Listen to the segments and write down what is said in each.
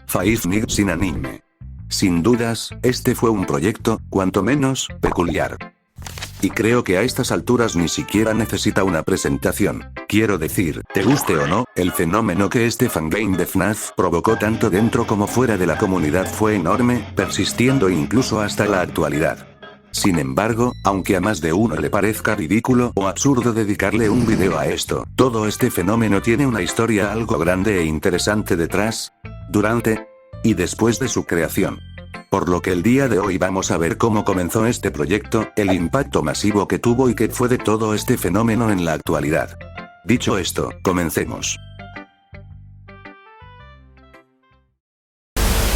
Five Nights sin anime. Sin dudas, este fue un proyecto, cuanto menos, peculiar. Y creo que a estas alturas ni siquiera necesita una presentación. Quiero decir, te guste o no, el fenómeno que este fangame de FNAF provocó tanto dentro como fuera de la comunidad fue enorme, persistiendo incluso hasta la actualidad. Sin embargo, aunque a más de uno le parezca ridículo o absurdo dedicarle un video a esto, todo este fenómeno tiene una historia algo grande e interesante detrás, durante y después de su creación. Por lo que el día de hoy vamos a ver cómo comenzó este proyecto, el impacto masivo que tuvo y qué fue de todo este fenómeno en la actualidad. Dicho esto, comencemos.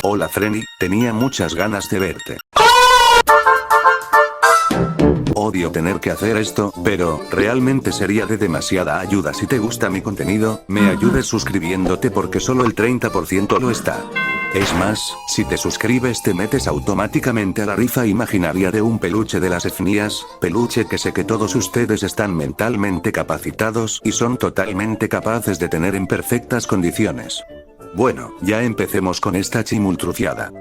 Hola Frenny, tenía muchas ganas de verte. Odio tener que hacer esto, pero realmente sería de demasiada ayuda si te gusta mi contenido, me ayudes suscribiéndote porque solo el 30% lo está. Es más, si te suscribes te metes automáticamente a la rifa imaginaria de un peluche de las FNIAS, peluche que sé que todos ustedes están mentalmente capacitados y son totalmente capaces de tener en perfectas condiciones. Bueno, ya empecemos con esta chimultruciada.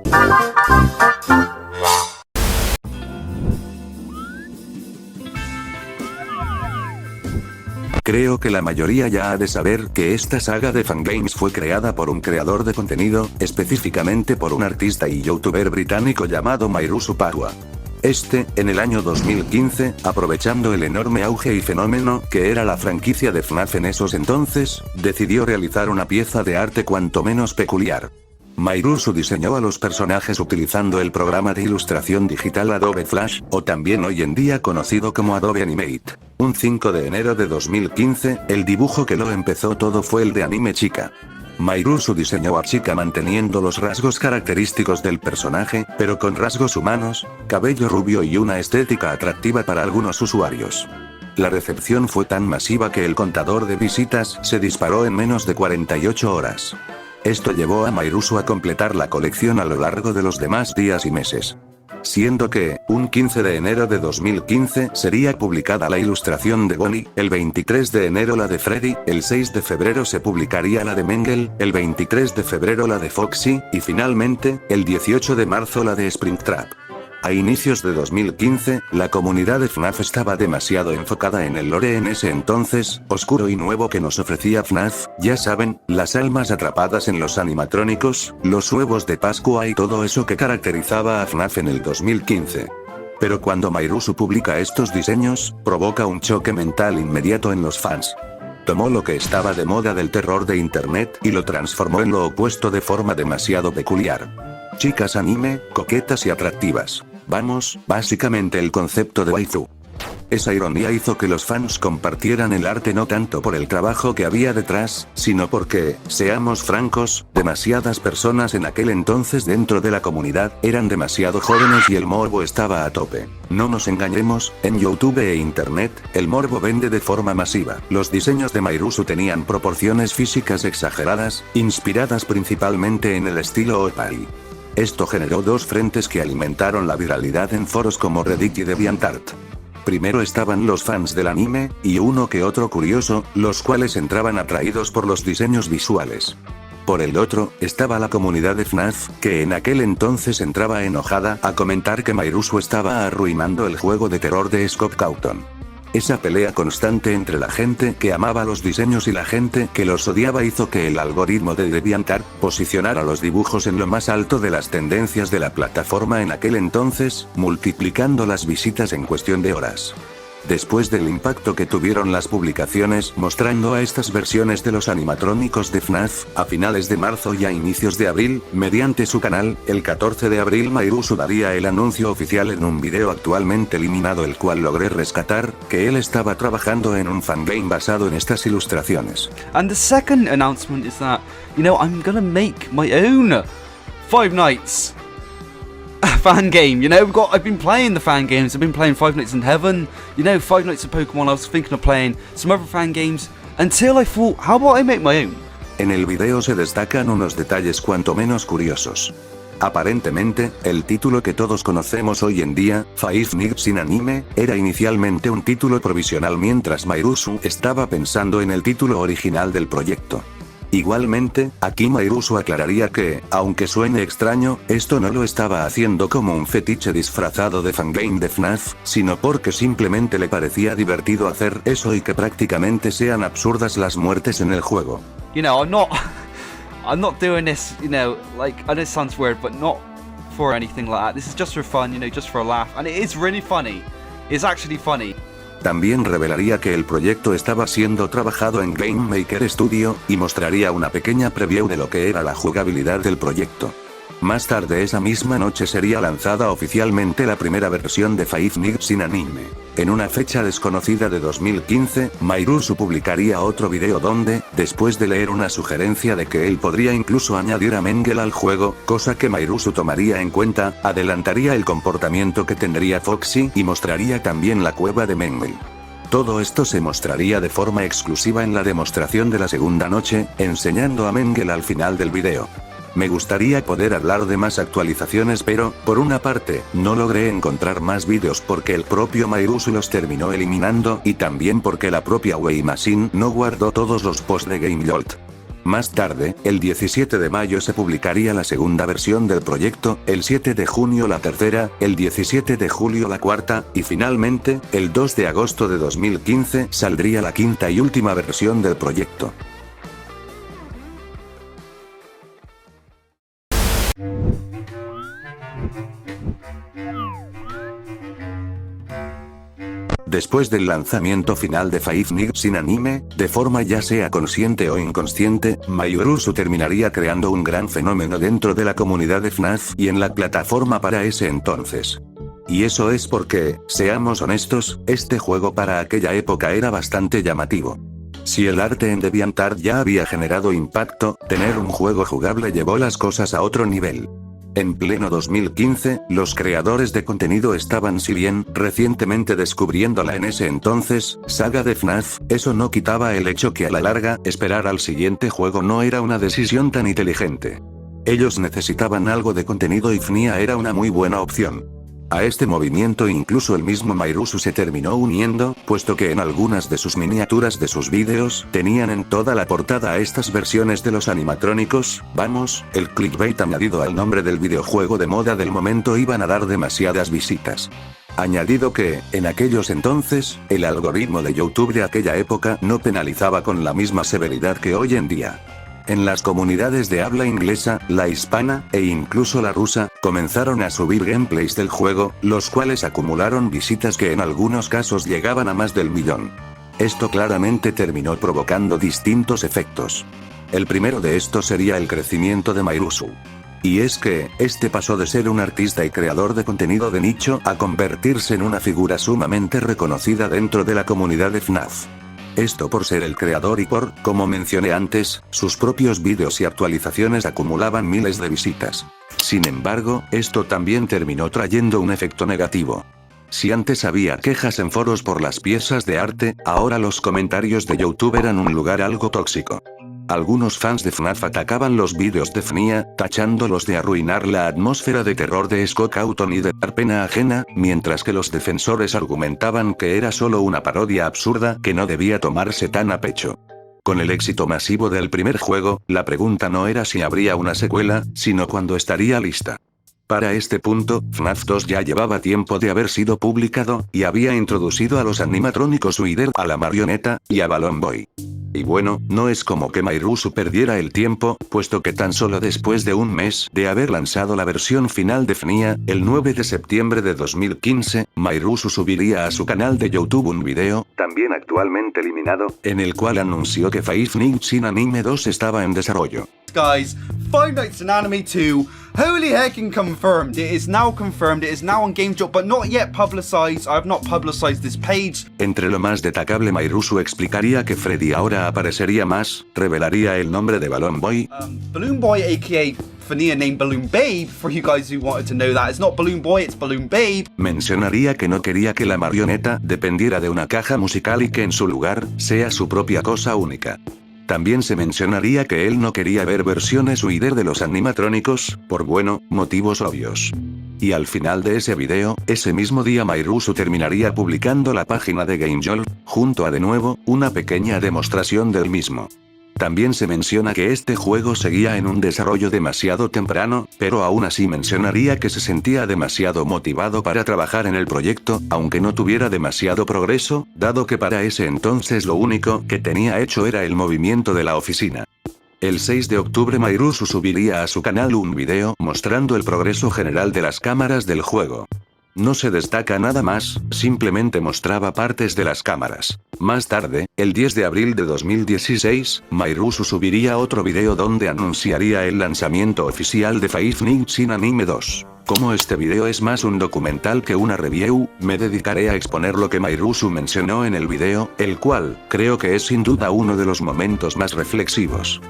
Creo que la mayoría ya ha de saber que esta saga de fangames fue creada por un creador de contenido, específicamente por un artista y youtuber británico llamado Myrusu Pagua. En el año 2015, aprovechando el enorme auge y fenómeno que era la franquicia de FNAF en esos entonces, decidió realizar una pieza de arte cuanto menos peculiar. Myrusu diseñó a los personajes utilizando el programa de ilustración digital Adobe Flash, o también hoy en día conocido como Adobe Animate. Un 5 de enero de 2015, el dibujo que lo empezó todo fue el de Anime Chica. Myrusu diseñó a Chica manteniendo los rasgos característicos del personaje, pero con rasgos humanos, cabello rubio y una estética atractiva para algunos usuarios. La recepción fue tan masiva que el contador de visitas se disparó en menos de 48 horas. Esto llevó a Myrusu a completar la colección a lo largo de los demás días y meses. Siendo que, un 15 de enero de 2015 sería publicada la ilustración de Bonnie, el 23 de enero la de Freddy, el 6 de febrero se publicaría la de Mengele, el 23 de febrero la de Foxy, y finalmente, el 18 de marzo la de Springtrap. A inicios de 2015, la comunidad de FNAF estaba demasiado enfocada en el lore en ese entonces, oscuro y nuevo que nos ofrecía FNAF, ya saben, las almas atrapadas en los animatrónicos, los huevos de Pascua y todo eso que caracterizaba a FNAF en el 2015. Pero cuando Myrusu publica estos diseños, provoca un choque mental inmediato en los fans. Tomó lo que estaba de moda del terror de internet y lo transformó en lo opuesto de forma demasiado peculiar. Chicas anime, coquetas y atractivas. Vamos, básicamente el concepto de waifu. Esa ironía hizo que los fans compartieran el arte no tanto por el trabajo que había detrás, sino porque, seamos francos, demasiadas personas en aquel entonces dentro de la comunidad eran demasiado jóvenes y el morbo estaba a tope. No nos engañemos, en YouTube e internet, el morbo vende de forma masiva. Los diseños de Myrusu tenían proporciones físicas exageradas, inspiradas principalmente en el estilo Opari. Esto generó dos frentes que alimentaron la viralidad en foros como Reddit y DeviantArt. Primero estaban los fans del anime, y uno que otro curioso, los cuales entraban atraídos por los diseños visuales. Por el otro, estaba la comunidad de FNAF, que en aquel entonces entraba enojada a comentar que Myrusu estaba arruinando el juego de terror de Scott Cawthon. Esa pelea constante entre la gente que amaba los diseños y la gente que los odiaba hizo que el algoritmo de DeviantArt posicionara los dibujos en lo más alto de las tendencias de la plataforma en aquel entonces, multiplicando las visitas en cuestión de horas. Después del impacto que tuvieron las publicaciones mostrando a estas versiones de los animatrónicos de FNAF, a finales de marzo y a inicios de abril, mediante su canal, el 14 de abril Myrusu daría el anuncio oficial en un video actualmente eliminado el cual logré rescatar, que él estaba trabajando en un fangame basado en estas ilustraciones. And the second announcement is that, I'm gonna make my own Five Nights fan game. I've been playing the fan games. I've been playing Five Nights in Heaven, Five Nights at Pokemon. I was thinking of playing some other fan games until I thought, how about I make my own? En el video se destacan unos detalles cuanto menos curiosos. Aparentemente, el título que todos conocemos hoy en día, Five Nights in Anime, era inicialmente un título provisional mientras Myrusu estaba pensando en el título original del proyecto. Igualmente, aquí Mairusu aclararía que, aunque suene extraño, esto no lo estaba haciendo como un fetiche disfrazado de fangame de FNAF, sino porque simplemente le parecía divertido hacer eso y que prácticamente sean absurdas las muertes en el juego. You know, I'm not doing this, you know, like, I know it sounds weird, but not for anything like that. This is just for fun, you know, just for a laugh. And it is really funny. It's actually funny. También revelaría que el proyecto estaba siendo trabajado en Game Maker Studio, y mostraría una pequeña preview de lo que era la jugabilidad del proyecto. Más tarde esa misma noche sería lanzada oficialmente la primera versión de Five Nights in Anime. En una fecha desconocida de 2015, Mairusu publicaría otro video donde, después de leer una sugerencia de que él podría incluso añadir a Mengele al juego, cosa que Mairusu tomaría en cuenta, adelantaría el comportamiento que tendría Foxy y mostraría también la cueva de Mengele. Todo esto se mostraría de forma exclusiva en la demostración de la segunda noche, enseñando a Mengele al final del video. Me gustaría poder hablar de más actualizaciones, pero, por una parte, no logré encontrar más vídeos porque el propio Mairusu los terminó eliminando, y también porque la propia Waymachine no guardó todos los posts de GameJolt. Más tarde, el 17 de mayo se publicaría la segunda versión del proyecto, el 7 de junio la tercera, el 17 de julio la cuarta, y finalmente, el 2 de agosto de 2015 saldría la quinta y última versión del proyecto. Después del lanzamiento final de Five Nights in Anime, de forma ya sea consciente o inconsciente, Mairusu terminaría creando un gran fenómeno dentro de la comunidad de FNAF y en la plataforma para ese entonces. Y eso es porque, seamos honestos, este juego para aquella época era bastante llamativo. Si el arte en DeviantArt ya había generado impacto, tener un juego jugable llevó las cosas a otro nivel. En pleno 2015, los creadores de contenido estaban, si bien, recientemente descubriéndola en ese entonces, saga de FNAF, eso no quitaba el hecho que a la larga, esperar al siguiente juego no era una decisión tan inteligente. Ellos necesitaban algo de contenido y FNIA era una muy buena opción. A este movimiento incluso el mismo Mairusu se terminó uniendo, puesto que en algunas de sus miniaturas de sus vídeos, tenían en toda la portada a estas versiones de los animatrónicos. Vamos, el clickbait añadido al nombre del videojuego de moda del momento iban a dar demasiadas visitas. Añadido que, en aquellos entonces, el algoritmo de YouTube de aquella época no penalizaba con la misma severidad que hoy en día. En las comunidades de habla inglesa, la hispana, e incluso la rusa, comenzaron a subir gameplays del juego, los cuales acumularon visitas que en algunos casos llegaban a más del 1.000.000. Esto claramente terminó provocando distintos efectos. El primero de estos sería el crecimiento de Mairusu. Y es que, este pasó de ser un artista y creador de contenido de nicho a convertirse en una figura sumamente reconocida dentro de la comunidad de FNAF. Esto por ser el creador y por, como mencioné antes, sus propios vídeos y actualizaciones acumulaban miles de visitas. Sin embargo, esto también terminó trayendo un efecto negativo. Si antes había quejas en foros por las piezas de arte, ahora los comentarios de YouTube eran un lugar algo tóxico. Algunos fans de FNAF atacaban los vídeos de FNIA, tachándolos de arruinar la atmósfera de terror de Scott Cawthon y de dar pena ajena, mientras que los defensores argumentaban que era solo una parodia absurda que no debía tomarse tan a pecho. Con el éxito masivo del primer juego, la pregunta no era si habría una secuela, sino cuándo estaría lista. Para este punto, FNAF 2 ya llevaba tiempo de haber sido publicado, y había introducido a los animatrónicos Wither, a la marioneta, y a Balloon Boy. Y bueno, no es como que Mairusu perdiera el tiempo, puesto que tan solo después de un mes de haber lanzado la versión final de FNIA, el 9 de septiembre de 2015, Mairusu subiría a su canal de YouTube un video, también actualmente eliminado, en el cual anunció que Five Nights in Anime 2 estaba en desarrollo. Guys, Five Nights in Anime 2, holy heckin' confirmed. It is now confirmed, it is now on GameJolt, but not yet publicized. I have not publicized this page. Entre lo más destacable, Mairusu explicaría que Freddy ahora aparecería más, revelaría el nombre de Balloon Boy. Balloon Boy, aka FNIA named Balloon Babe, for you guys who wanted to know that. It's not Balloon Boy, it's Balloon Babe. Mencionaría que no quería que la marioneta dependiera de una caja musical y que en su lugar, sea su propia cosa única. También se mencionaría que él no quería ver versiones Wither de los animatrónicos, por motivos obvios. Y al final de ese video, ese mismo día Mairusu terminaría publicando la página de GameJolt, junto a de nuevo, una pequeña demostración del mismo. También se menciona que este juego seguía en un desarrollo demasiado temprano, pero aún así mencionaría que se sentía demasiado motivado para trabajar en el proyecto, aunque no tuviera demasiado progreso, dado que para ese entonces lo único que tenía hecho era el movimiento de la oficina. El 6 de octubre Mairusu subiría a su canal un video mostrando el progreso general de las cámaras del juego. No se destaca nada más, simplemente mostraba partes de las cámaras. Más tarde, el 10 de abril de 2016, Mairusu subiría otro video donde anunciaría el lanzamiento oficial de Five Nights in Anime 2. Como este video es más un documental que una review, me dedicaré a exponer lo que Mairusu mencionó en el video, el cual, creo que es sin duda uno de los momentos más reflexivos.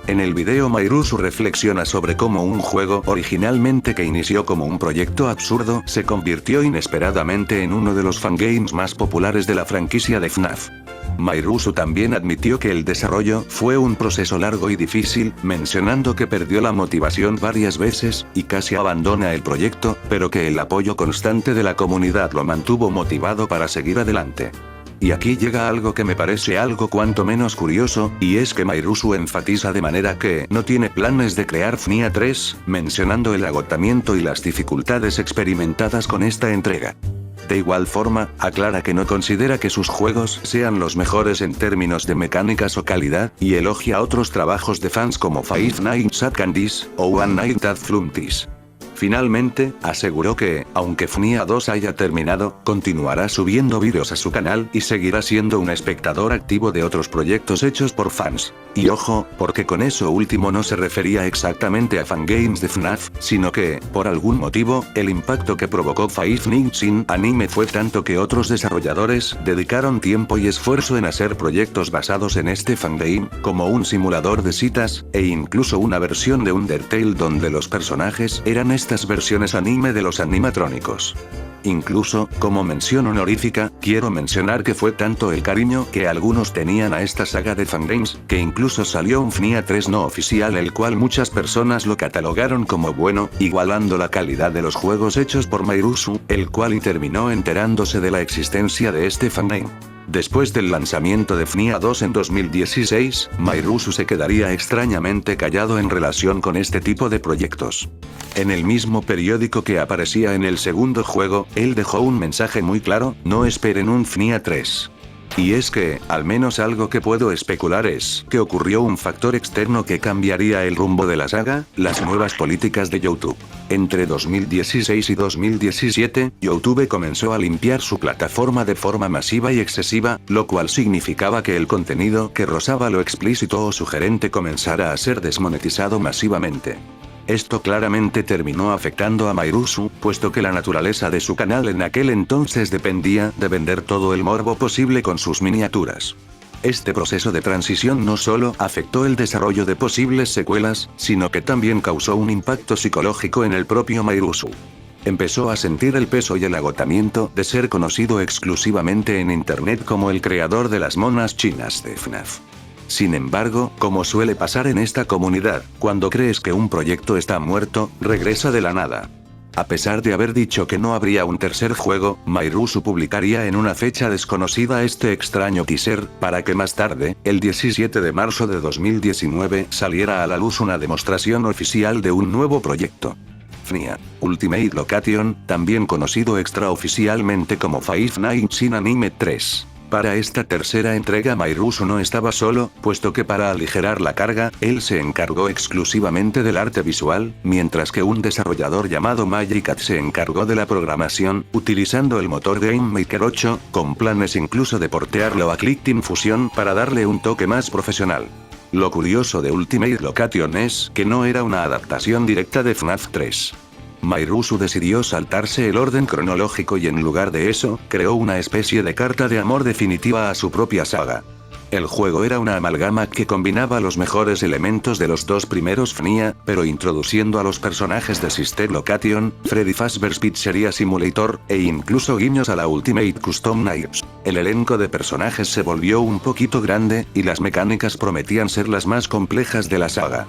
En el video Mairusu reflexiona sobre cómo un juego originalmente que inició como un proyecto absurdo se convirtió inesperadamente en uno de los fangames más populares de la franquicia de FNAF. Mairusu también admitió que el desarrollo fue un proceso largo y difícil, mencionando que perdió la motivación varias veces, y casi abandona el proyecto, pero que el apoyo constante de la comunidad lo mantuvo motivado para seguir adelante. Y aquí llega algo que me parece algo cuanto menos curioso, y es que Mairusu enfatiza de manera que no tiene planes de crear FNIA 3, mencionando el agotamiento y las dificultades experimentadas con esta entrega. De igual forma, aclara que no considera que sus juegos sean los mejores en términos de mecánicas o calidad, y elogia otros trabajos de fans como Five Nights at Candy's, o One Night at Flumpty's. Finalmente, aseguró que, aunque FNIA 2 haya terminado, continuará subiendo vídeos a su canal y seguirá siendo un espectador activo de otros proyectos hechos por fans. Y ojo, porque con eso último no se refería exactamente a fangames de FNAF, sino que, por algún motivo, el impacto que provocó Five Nights in Anime fue tanto que otros desarrolladores dedicaron tiempo y esfuerzo en hacer proyectos basados en este fangame, como un simulador de citas, e incluso una versión de Undertale donde los personajes eran estas versiones anime de los animatrónicos. Incluso, como mención honorífica, quiero mencionar que fue tanto el cariño que algunos tenían a esta saga de fangames, que incluso salió un FNIA 3 no oficial el cual muchas personas lo catalogaron como bueno, igualando la calidad de los juegos hechos por Mairusu, el cual y terminó enterándose de la existencia de este fangame. Después del lanzamiento de FNIA 2 en 2016, Mairusu se quedaría extrañamente callado en relación con este tipo de proyectos. En el mismo periódico que aparecía en el segundo juego, él dejó un mensaje muy claro: no esperen un FNIA 3. Y es que, al menos algo que puedo especular es que ocurrió un factor externo que cambiaría el rumbo de la saga, las nuevas políticas de YouTube. Entre 2016 y 2017, YouTube comenzó a limpiar su plataforma de forma masiva y excesiva, lo cual significaba que el contenido que rozaba lo explícito o sugerente comenzara a ser desmonetizado masivamente. Esto claramente terminó afectando a Mairusu, puesto que la naturaleza de su canal en aquel entonces dependía de vender todo el morbo posible con sus miniaturas. Este proceso de transición no solo afectó el desarrollo de posibles secuelas, sino que también causó un impacto psicológico en el propio Mairusu. Empezó a sentir el peso y el agotamiento de ser conocido exclusivamente en internet como el creador de las monas chinas de FNAF. Sin embargo, como suele pasar en esta comunidad, cuando crees que un proyecto está muerto, regresa de la nada. A pesar de haber dicho que no habría un tercer juego, Mairusu publicaría en una fecha desconocida este extraño teaser, para que más tarde, el 17 de marzo de 2019, saliera a la luz una demostración oficial de un nuevo proyecto. FNIA Ultimate Location, también conocido extraoficialmente como Five Nights in Anime 3. Para esta tercera entrega Mairusu no estaba solo, puesto que para aligerar la carga, él se encargó exclusivamente del arte visual, mientras que un desarrollador llamado Magicat se encargó de la programación, utilizando el motor Game Maker 8, con planes incluso de portearlo a Clickteam Fusion para darle un toque más profesional. Lo curioso de Ultimate Location es que no era una adaptación directa de FNAF 3. Mairusu decidió saltarse el orden cronológico y en lugar de eso, creó una especie de carta de amor definitiva a su propia saga. El juego era una amalgama que combinaba los mejores elementos de los dos primeros FNIA, pero introduciendo a los personajes de Sister Location, Freddy Fazbear's Pizzeria Simulator, e incluso guiños a la Ultimate Custom Nights. El elenco de personajes se volvió un poquito grande, y las mecánicas prometían ser las más complejas de la saga.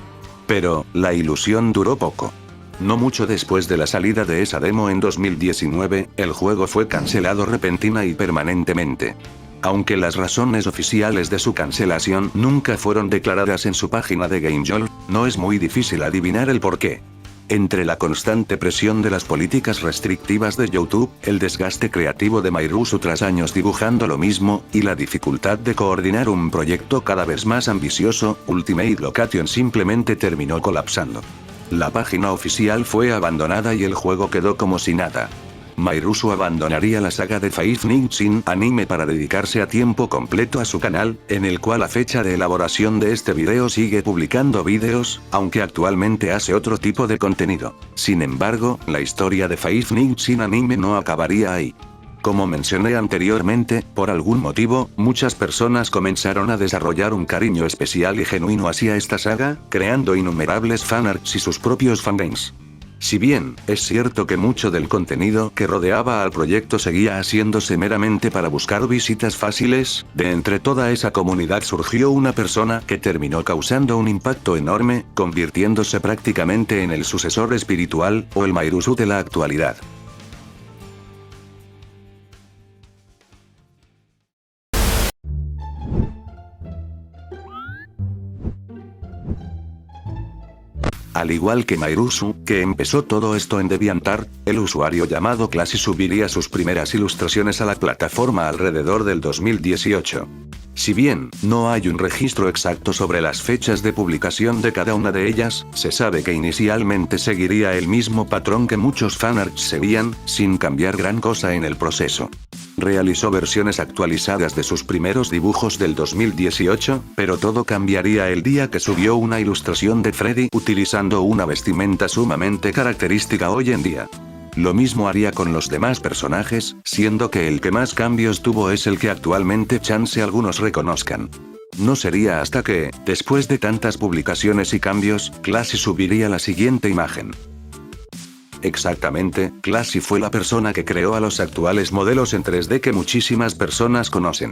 Pero, la ilusión duró poco. No mucho después de la salida de esa demo en 2019, el juego fue cancelado repentina y permanentemente. Aunque las razones oficiales de su cancelación nunca fueron declaradas en su página de GameJolt, no es muy difícil adivinar el porqué. Entre la constante presión de las políticas restrictivas de YouTube, el desgaste creativo de Mairusu tras años dibujando lo mismo, y la dificultad de coordinar un proyecto cada vez más ambicioso, Ultimate Location simplemente terminó colapsando. La página oficial fue abandonada y el juego quedó como si nada. Mairusu abandonaría la saga de Five Nights in Anime para dedicarse a tiempo completo a su canal, en el cual a fecha de elaboración de este video sigue publicando vídeos, aunque actualmente hace otro tipo de contenido. Sin embargo, la historia de Five Nights in Anime no acabaría ahí. Como mencioné anteriormente, por algún motivo, muchas personas comenzaron a desarrollar un cariño especial y genuino hacia esta saga, creando innumerables fanarts y sus propios fangames. Si bien, es cierto que mucho del contenido que rodeaba al proyecto seguía haciéndose meramente para buscar visitas fáciles, de entre toda esa comunidad surgió una persona que terminó causando un impacto enorme, convirtiéndose prácticamente en el sucesor espiritual, o el Mairusu de la actualidad. Al igual que Mairusu, que empezó todo esto en DeviantArt, el usuario llamado Classy subiría sus primeras ilustraciones a la plataforma alrededor del 2018. Si bien, no hay un registro exacto sobre las fechas de publicación de cada una de ellas, se sabe que inicialmente seguiría el mismo patrón que muchos fanarts seguían, sin cambiar gran cosa en el proceso. Realizó versiones actualizadas de sus primeros dibujos del 2018, pero todo cambiaría el día que subió una ilustración de Freddy utilizando una vestimenta sumamente característica hoy en día. Lo mismo haría con los demás personajes, siendo que el que más cambios tuvo es el que actualmente chance algunos reconozcan. No sería hasta que, después de tantas publicaciones y cambios, Classy subiría la siguiente imagen. Exactamente, Classy fue la persona que creó a los actuales modelos en 3D que muchísimas personas conocen.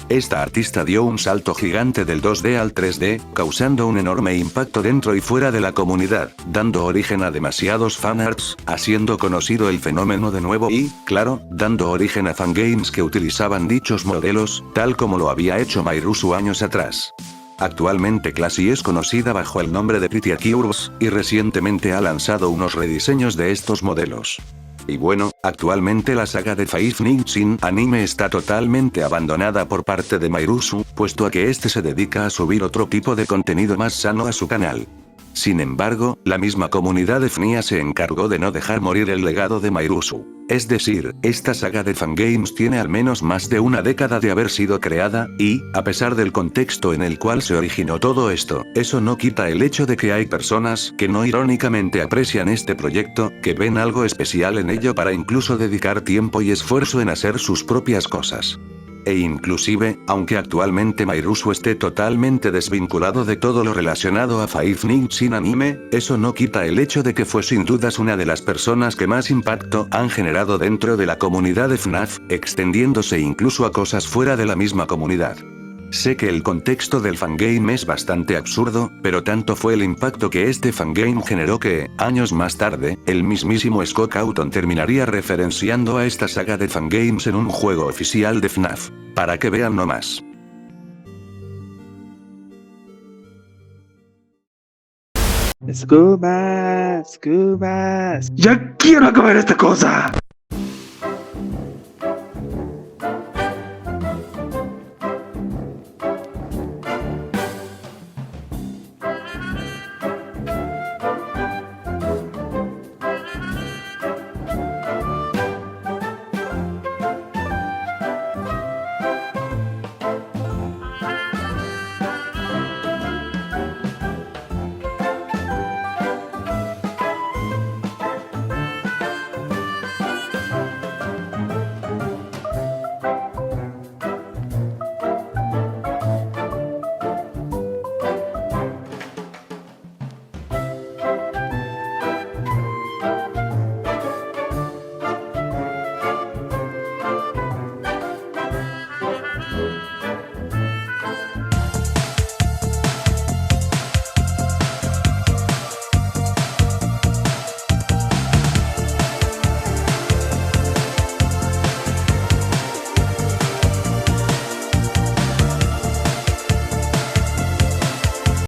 Esta artista dio un salto gigante del 2D al 3D, causando un enorme impacto dentro y fuera de la comunidad, dando origen a demasiados fanarts, haciendo conocido el fenómeno de nuevo y, claro, dando origen a fangames que utilizaban dichos modelos, tal como lo había hecho Mairusu años atrás. Actualmente Classy es conocida bajo el nombre de Pretty Cures, y recientemente ha lanzado unos rediseños de estos modelos. Y bueno, actualmente la saga de Five Nights in Anime está totalmente abandonada por parte de Mairusu, puesto a que este se dedica a subir otro tipo de contenido más sano a su canal. Sin embargo, la misma comunidad de FNIA se encargó de no dejar morir el legado de Mairusu. Es decir, esta saga de fangames tiene al menos más de una década de haber sido creada, y, a pesar del contexto en el cual se originó todo esto, eso no quita el hecho de que hay personas que no irónicamente aprecian este proyecto, que ven algo especial en ello para incluso dedicar tiempo y esfuerzo en hacer sus propias cosas. E inclusive, aunque actualmente Mairusu esté totalmente desvinculado de todo lo relacionado a Five Nights in Anime, eso no quita el hecho de que fue sin dudas una de las personas que más impacto han generado dentro de la comunidad de FNAF, extendiéndose incluso a cosas fuera de la misma comunidad. Sé que el contexto del fangame es bastante absurdo, pero tanto fue el impacto que este fangame generó que, años más tarde, el mismísimo Scott Cawthon terminaría referenciando a esta saga de fangames en un juego oficial de FNAF. Para que vean nomás. Scubas, Scubas. ¡Ya quiero acabar esta cosa!